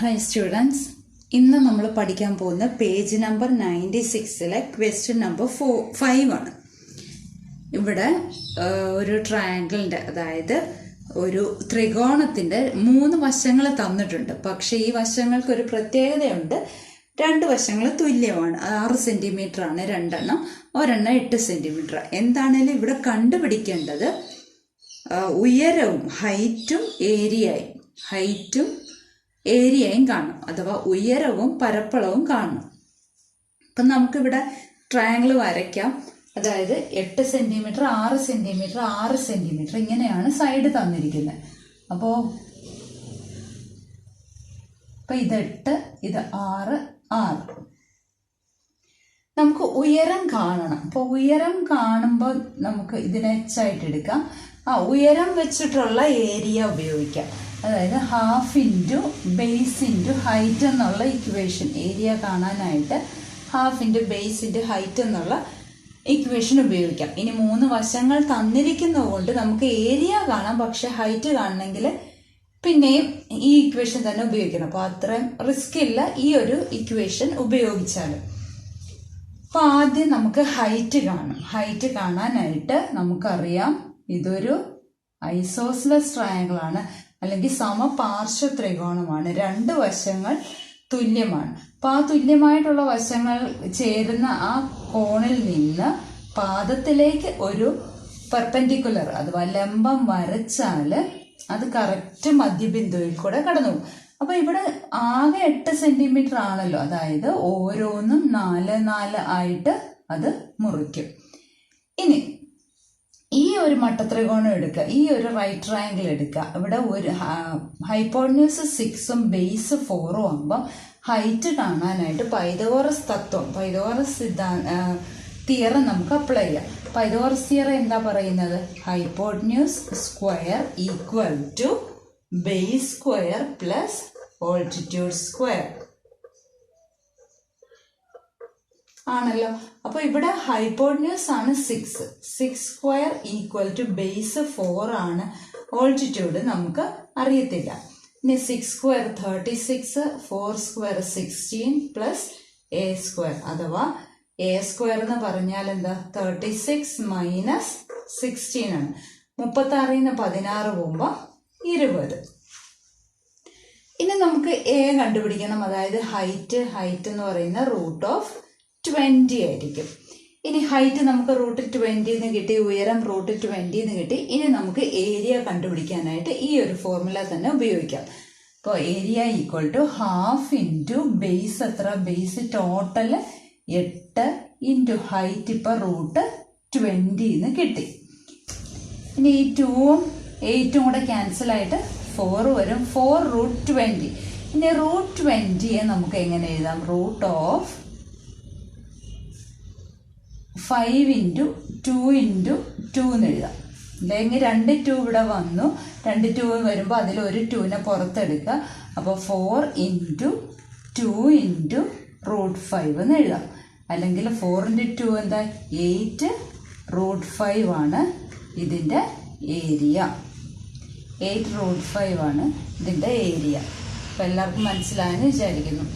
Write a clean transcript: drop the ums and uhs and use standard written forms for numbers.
Hi students, ഇന്ന് നമ്മൾ പഠിക്കാൻ പോകുന്ന പേജ് നമ്പർ 96-ലെ ക്വസ്റ്റ്യൻ നമ്പർ 5 ആണ്. ഇവിടെ ഒരു ട്രയാങ്കിളിൻ്റെ, അതായത് ഒരു ത്രികോണത്തിൻ്റെ 3 വശങ്ങൾ തന്നിട്ടുണ്ട്. പക്ഷേ ഈ വശങ്ങൾക്കൊരു പ്രത്യേകതയുണ്ട്. 2 വശങ്ങൾ തുല്യമാണ്. 6 സെൻറ്റിമീറ്റർ ആണ് രണ്ടെണ്ണം, ഒരെണ്ണം 8 സെൻറ്റിമീറ്റർ. എന്താണേലും ഇവിടെ കണ്ടുപിടിക്കേണ്ടത് ഉയരവും ഹൈറ്റും ഏരിയയും കാണും, അഥവാ ഉയരവും പരപ്പളവും കാണും. അപ്പം നമുക്കിവിടെ ട്രയാങ്കിൾ വരയ്ക്കാം. അതായത് 8 സെൻറ്റിമീറ്റർ, 6 സെൻറ്റിമീറ്റർ, 6 സെൻറ്റിമീറ്റർ, ഇങ്ങനെയാണ് സൈഡ് തന്നിരിക്കുന്നത്. അപ്പോൾ ഇത് 8, ഇത് 6, 6. നമുക്ക് ഉയരം കാണണം. അപ്പോൾ ഉയരം കാണുമ്പോൾ നമുക്ക് ഇതിനെ എച്ചായിട്ട് എടുക്കാം. ഉയരം വെച്ചിട്ടുള്ള ഏരിയ ഉപയോഗിക്കാം. അതായത് half into base into height എന്നുള്ള ഇക്വേഷൻ, ഏരിയ കാണാനായിട്ട് half into base into height എന്നുള്ള ഇക്വേഷൻ ഉപയോഗിക്കാം. ഇനി 3 വശങ്ങൾ തന്നിരിക്കുന്നത് കൊണ്ട് നമുക്ക് ഏരിയ കാണാം, പക്ഷെ ഹൈറ്റ് കാണണമെങ്കിൽ പിന്നെയും ഈ ഇക്വേഷൻ തന്നെ ഉപയോഗിക്കണം. അപ്പോൾ അത്രയും റിസ്ക് ഇല്ല ഈ ഒരു ഇക്വേഷൻ ഉപയോഗിച്ചാൽ. അപ്പോൾ ആദ്യം നമുക്ക് ഹൈറ്റ് കാണും. ഹൈറ്റ് കാണാനായിട്ട് നമുക്കറിയാം, ഇതൊരു ഐസോസ്ലസ് ട്രയാങ്കിൾ ആണ്, അല്ലെങ്കിൽ സമപാർശ്വ ത്രികോണമാണ്. 2 വശങ്ങൾ തുല്യമാണ്. അപ്പോൾ ആ തുല്യമായിട്ടുള്ള വശങ്ങൾ ചേരുന്ന ആ കോണിൽ നിന്ന് പാദത്തിലേക്ക് ഒരു പെർപെൻഡിക്കുലർ അഥവാ ലംബം വരച്ചാൽ അത് കറക്റ്റ് മധ്യബിന്ദുവിൽ കൂടെ കടന്നു പോകും. അപ്പോൾ ഇവിടെ ആകെ 8 സെൻറ്റിമീറ്റർ ആണല്ലോ, അതായത് ഓരോന്നും 4, 4 ആയിട്ട് അത് മുറിക്കും. ഇനി ഈ ഒരു മട്ടത്രികോണം എടുക്കുക, ഈ ഒരു റൈറ്റ് ട്രയാങ്കിൾ എടുക്കുക. ഇവിടെ ഒരു ഹൈപ്പോട്ടന്യൂസ് 6ഉം ബേസ് 4ഉം ആകുമ്പോൾ ഹൈറ്റ് കാണാനായിട്ട് പൈതഗോറസ് തത്വം, പൈതഗോറസ് തിയറം നമുക്ക് അപ്ലൈ ചെയ്യാം. പൈതഗോറസ് തിയറം എന്താ പറയുന്നത്? Hypotenuse square equal to base square plus altitude square ആണല്ലോ. അപ്പൊ ഇവിടെ ഹൈപ്പോട്ടന്യൂസ് ആണ് 6 സ്ക്വയർ ഈക്വൽ ടു ബേസ് 4 ആണ്. ഓൾട്ടിറ്റ്യൂഡ് നമുക്ക് അറിയത്തില്ല. ഇനി 6 square 36, 4 square 16 plus A square, അഥവാ എ സ്ക്വയർ എന്ന് പറഞ്ഞാൽ എന്താ? 36 മൈനസ് 16 ആണ്. 36-ന് 16 പോകുമ്പോൾ 20. ഇനി നമുക്ക് എ കണ്ടുപിടിക്കണം. അതായത് ഹൈറ്റ് എന്ന് പറയുന്ന റൂട്ട് ഓഫ് 20 ആയിരിക്കും. ഇനി ഹൈറ്റ് നമുക്ക് റൂട്ട് 20 കിട്ടി, ഉയരം റൂട്ട് 20 കിട്ടി. ഇനി നമുക്ക് ഏരിയ കണ്ടുപിടിക്കാനായിട്ട് ഈ ഒരു ഫോർമുല തന്നെ ഉപയോഗിക്കാം. അപ്പോൾ area equal to half into base, എത്ര? ബേസ് ടോട്ടൽ 8 ഇൻറ്റു ഹൈറ്റ് ഇപ്പോൾ റൂട്ട് 20 കിട്ടി. ഇനി ഈ 2ഉം 8ഉം കൂടെ ക്യാൻസലായിട്ട് 4 വരും. 4 റൂട്ട് 20. ഇനി റൂട്ട് 20 നമുക്ക് എങ്ങനെ എഴുതാം? റൂട്ട് ഓഫ് 5 ഇൻറ്റു 2 ഇൻറ്റു 2 എന്ന് എഴുതാം. അല്ലെങ്കിൽ 2 2 ഇവിടെ വന്നു, 2 2 വരുമ്പോൾ അതിൽ ഒരു 2നെ പുറത്തെടുക്കുക. അപ്പോൾ 4 ഇൻറ്റു 2 ഇൻറ്റു റൂട്ട് 5 എന്ന് എഴുതാം. അല്ലെങ്കിൽ 4 ഇൻറ്റു 2 എന്താ? 8 റൂട്ട് 5 ആണ് ഇതിൻ്റെ ഏരിയ. 8 റൂട്ട് 5 ആണ് ഇതിൻ്റെ ഏരിയ. അപ്പോൾ എല്ലാവർക്കും മനസ്സിലായെന്ന് വിചാരിക്കുന്നു.